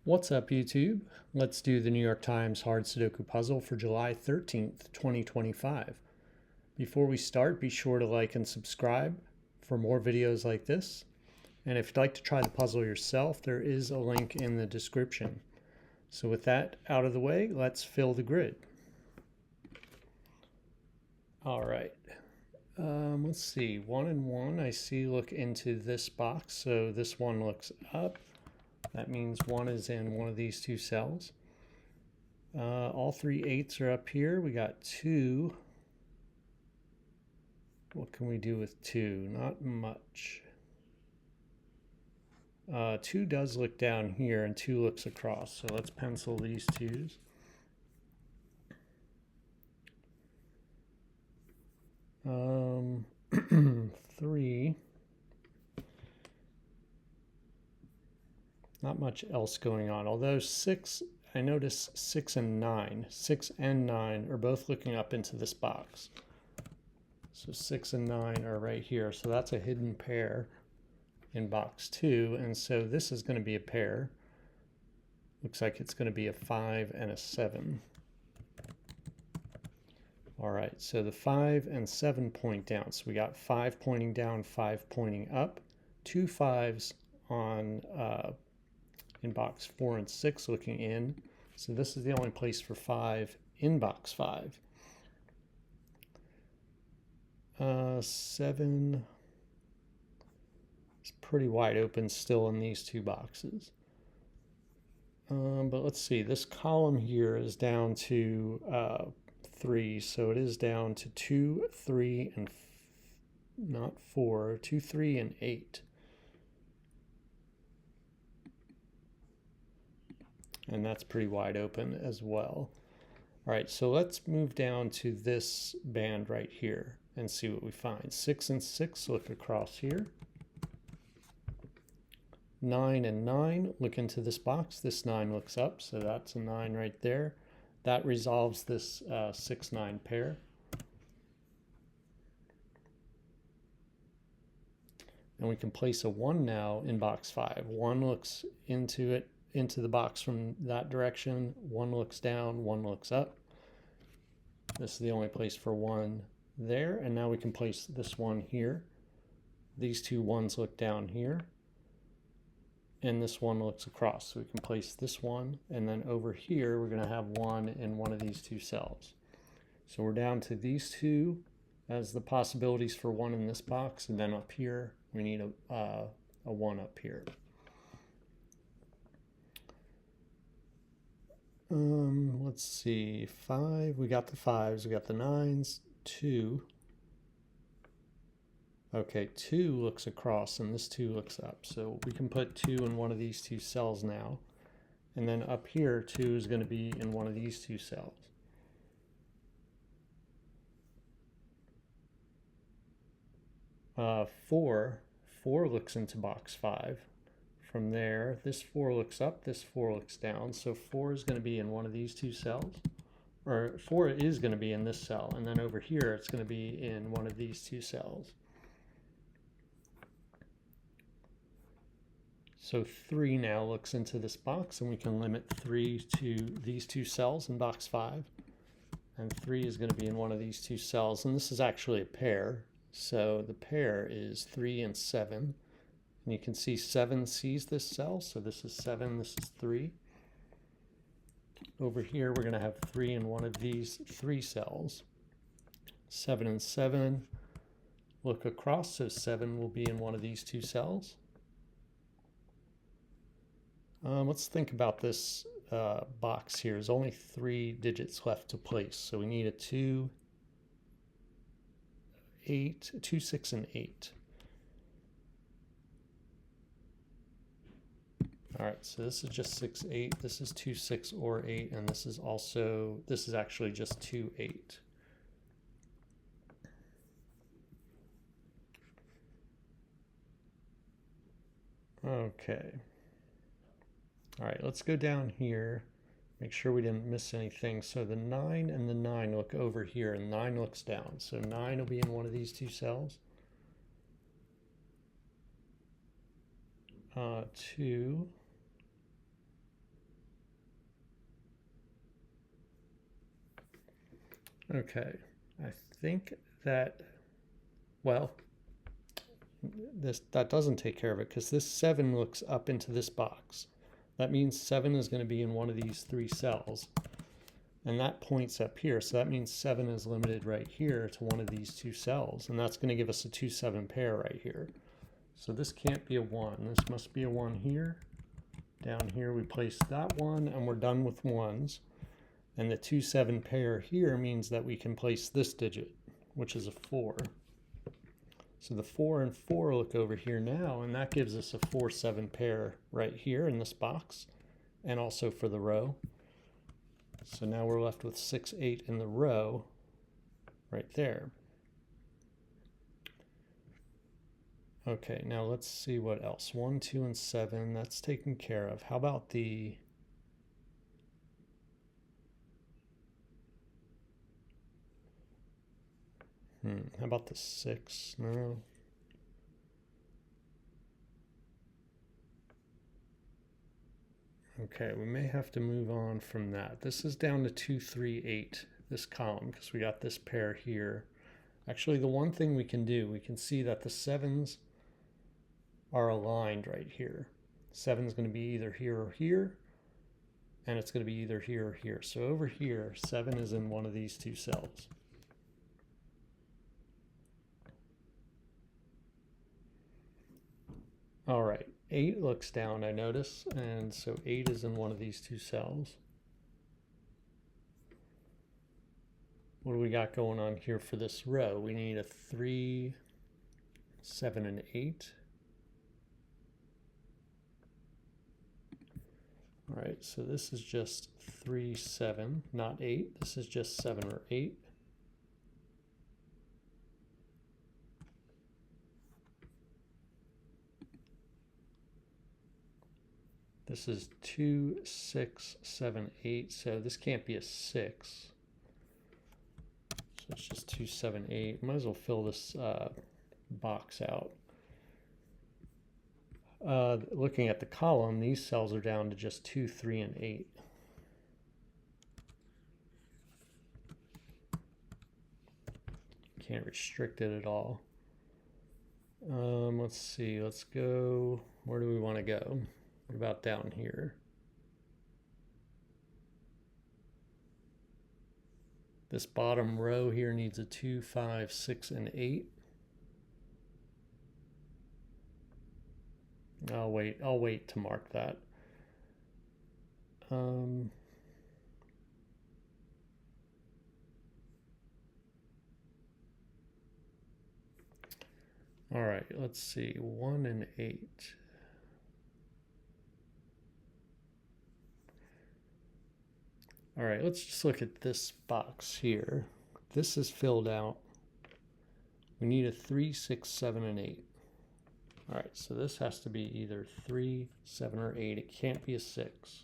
What's up, YouTube? Let's do the New York Times hard Sudoku puzzle for July 13th, 2025. Before we start, be sure to like and subscribe for more videos like this. And if you'd like to try the puzzle yourself, there is a link in the description. So with that out of the way, let's fill the grid. All right. Let's see, 1 and 1 I see look into this box, so this one looks up. That means 1 is in one of these two cells. All 3 8s are up here. We got 2. What can we do with 2? Not much. 2 does look down here and 2 looks across, so let's pencil these 2s. Three. Not much else going on, although 6, I notice 6 and 9. 6 and 9 are both looking up into this box. So 6 and 9 are right here, so that's a hidden pair in box 2, and so this is going to be a pair. Looks like it's going to be a 5 and a 7. All right, so the 5 and 7 point down. So we got 5 pointing down, 5 pointing up, 2 5s on in box 4 and 6 looking in. So this is the only place for 5 in box 5. 7 is pretty wide open still in these two boxes. But let's see, this column here is down to 3, so it is down to 2, 3, and not 4, 2, 3, and 8. And that's pretty wide open as well. All right, so let's move down to this band right here and see what we find. 6 and 6 look across here. 9 and 9 look into this box. This 9 looks up, so that's a 9 right there. That resolves this 6-9 pair. And we can place a 1 now in box 5. 1 looks into the box from that direction. 1 looks down, 1 looks up. This is the only place for 1 there. And now we can place this 1 here. These two 1s look down here. And this 1 looks across. So we can place this 1, and then over here we're going to have 1 in one of these two cells. So we're down to these 2 as the possibilities for 1 in this box, and then up here we need a 1 up here. Let's see, 5, we got the 5s, we got the 9s, 2. Okay, 2 looks across and this 2 looks up. So we can put 2 in one of these two cells now. And then up here, 2 is going to be in one of these two cells. 4 looks into box 5. From there, this 4 looks up, this 4 looks down. So 4 is going to be in one of these two cells. Or 4 is going to be in this cell. And then over here, it's going to be in one of these two cells. So 3 now looks into this box, and we can limit 3 to these two cells in box 5. And 3 is going to be in one of these two cells, and this is actually a pair. So the pair is 3 and 7. And you can see 7 sees this cell, so this is 7, this is 3. Over here, we're going to have 3 in one of these 3 cells. 7 and 7 look across, so 7 will be in one of these two cells. Let's think about this box here. There's only 3 digits left to place, so we need a 2, 8, 2, 6, and 8. All right, so this is just 6, 8. This is 2, 6, or 8, and this is actually just 2, 8. Okay. All right, let's go down here, make sure we didn't miss anything. So the 9 and the 9 look over here, and 9 looks down. So 9 will be in one of these two cells. 2, Okay, I think that, well, that doesn't take care of it because this 7 looks up into this box. That means 7 is going to be in one of these 3 cells. And that points up here, so that means 7 is limited right here to one of these 2 cells, and that's going to give us a 2-7 pair right here. So this can't be a 1. This must be a 1 here. Down here we place that 1, and we're done with 1s. And the 2-7 pair here means that we can place this digit, which is a 4. So the 4 and 4 look over here now, and that gives us a 4-7 pair right here in this box, and also for the row. So now we're left with 6, 8 in the row right there. Okay, now let's see what else. 1, 2, and 7, that's taken care of. How about the... how about the 6? No. Okay, we may have to move on from that. This is down to 2, 3, 8, this column, because we got this pair here. Actually, the one thing we can do, we can see that the 7s are aligned right here. 7 is going to be either here or here, and it's going to be either here or here. So over here, 7 is in one of these 2 cells. All right, 8 looks down, I notice, and so 8 is in one of these 2 cells. What do we got going on here for this row? We need a 3, 7, and 8. All right, so this is just 3, 7, not 8. This is just 7 or 8. This is 2, 6, 7, 8. So this can't be a 6. So it's just 2, 7, 8. Might as well fill this box out. Looking at the column, these cells are down to just 2, 3, and 8. Can't restrict it at all. Let's see, let's go, where do we want to go? What about down here? This bottom row here needs a 2, 5, 6, and 8. I'll wait to mark that. All right, let's see, 1 and 8. All right, let's just look at this box here. This is filled out. We need a 3, 6, 7, and 8. All right, so this has to be either 3, 7, or 8. It can't be a 6.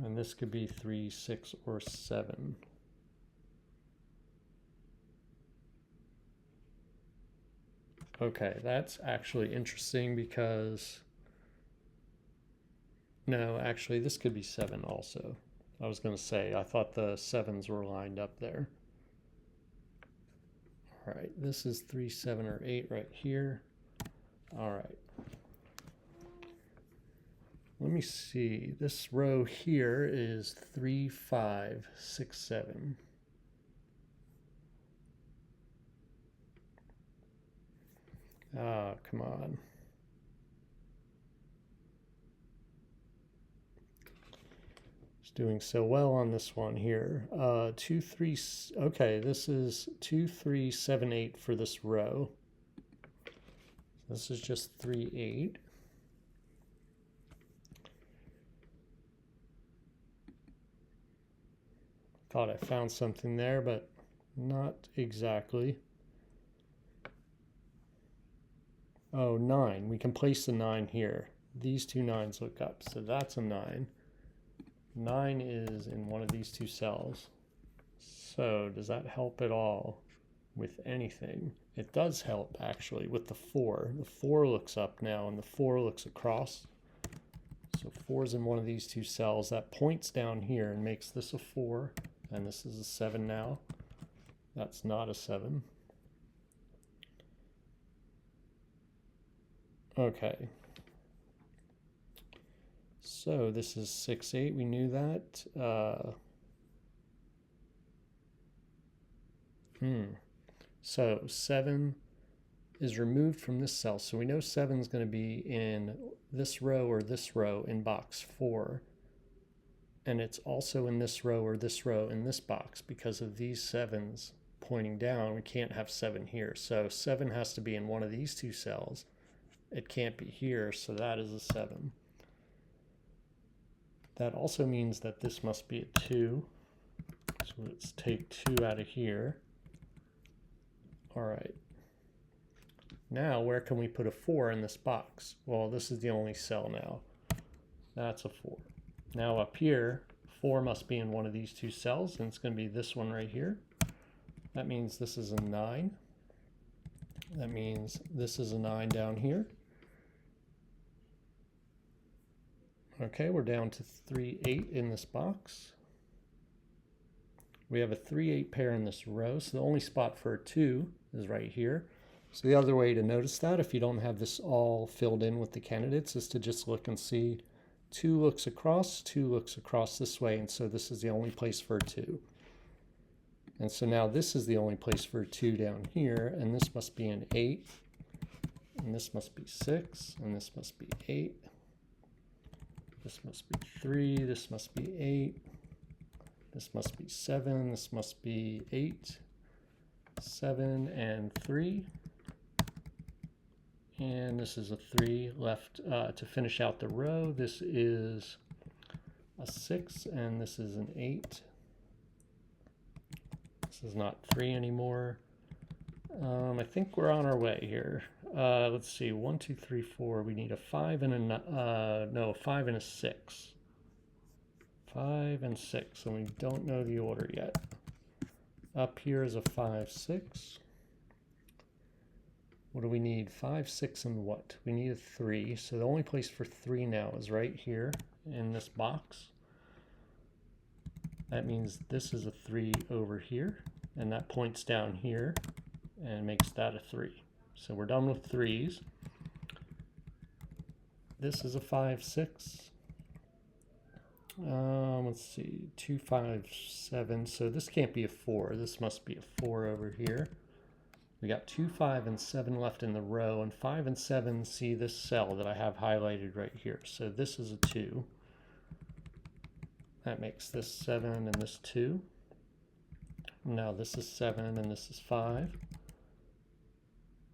And this could be 3, 6, or 7. Okay, that's actually interesting because... No, actually, this could be 7 also. I was going to say, I thought the 7s were lined up there. All right, this is 3, 7, or 8 right here. All right. Let me see. This row here is 3, 5, 6, 7. Ah, come on. Doing so well on this one here. 2, 3, okay, this is 2, 3, 7, 8 for this row. This is just 3, 8. Thought I found something there, but not exactly. Oh, 9. We can place the 9 here. These 2 9s look up, so that's a 9. 9 is in one of these 2 cells. So does that help at all with anything? It does help actually with the 4. The 4 looks up now and the 4 looks across. So 4 is in one of these 2 cells. That points down here and makes this a 4 and this is a 7 now. That's not a 7. Okay. So this is 6, 8. We knew that. So 7 is removed from this cell. So we know 7 is going to be in this row or this row in box 4. And it's also in this row or this row in this box because of these 7s pointing down. We can't have 7 here. So 7 has to be in one of these two cells. It can't be here, so that is a 7. That also means that this must be a 2. So let's take 2 out of here. All right. Now, where can we put a 4 in this box? Well, this is the only cell now. That's a 4. Now up here, 4 must be in one of these two cells, and it's going to be this one right here. That means this is a 9. That means this is a 9 down here. Okay, we're down to 3, 8 in this box. We have a 3, 8 pair in this row, so the only spot for a 2 is right here. So the other way to notice that, if you don't have this all filled in with the candidates, is to just look and see 2 looks across, 2 looks across this way, and so this is the only place for a 2. And so now this is the only place for a 2 down here, and this must be an 8, and this must be 6, and this must be 8. This must be 3, this must be 8, this must be 7, this must be 8, 7, and 3. And this is a 3 left to finish out the row. This is a 6, and this is an 8. This is not 3 anymore. I think we're on our way here. Let's see, 1, 2, 3, 4. We need a 5 and a 5 and a 6. 5 and 6, and we don't know the order yet. Up here is a 5, 6. What do we need? 5, 6, and what? We need a 3. So the only place for 3 now is right here in this box. That means this is a 3 over here, and that points down here and makes that a 3. So we're done with 3s. This is a 5, 6. Let's see, 2, 5, 7. So this can't be a 4. This must be a 4 over here. We got 2, 5, and 7 left in the row, and 5 and 7 see this cell that I have highlighted right here. So this is a 2. That makes this 7 and this 2. Now this is 7 and this is 5.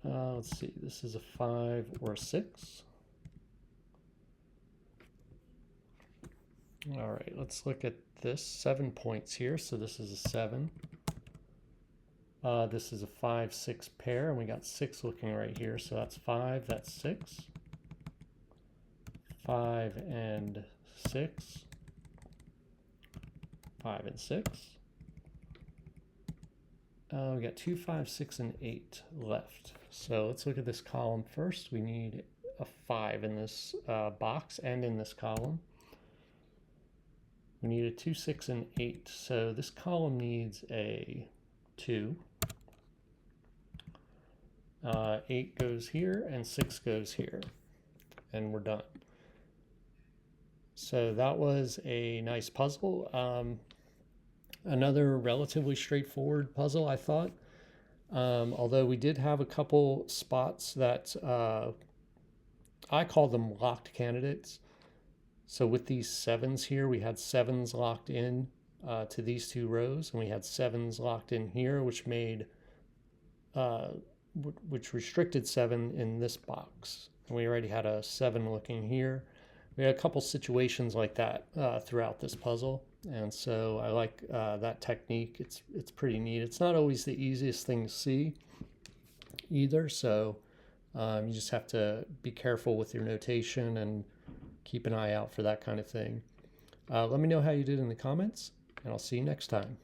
Let's see, this is a 5 or a 6. All right, let's look at this. 7 points here, so this is a 7. This is a 5, 6 pair, and we got 6 looking right here, so that's 5, that's 6. 5 and 6. 5 and 6. We got 2, 5, 6, and 8 left. So let's look at this column first. We need a 5 in this box and in this column. We need a 2, 6, and 8. So this column needs a 2. 8 goes here and 6 goes here. And we're done. So that was a nice puzzle. Another relatively straightforward puzzle, I thought. Although we did have a couple spots that I call them locked candidates. So with these 7s here, we had 7s locked in to these two rows, and we had 7s locked in here, which made which restricted 7 in this box. And we already had a 7 looking here. We had a couple situations like that throughout this puzzle, and so I like that technique. It's pretty neat. It's not always the easiest thing to see either, so you just have to be careful with your notation and keep an eye out for that kind of thing. Let me know how you did in the comments, and I'll see you next time.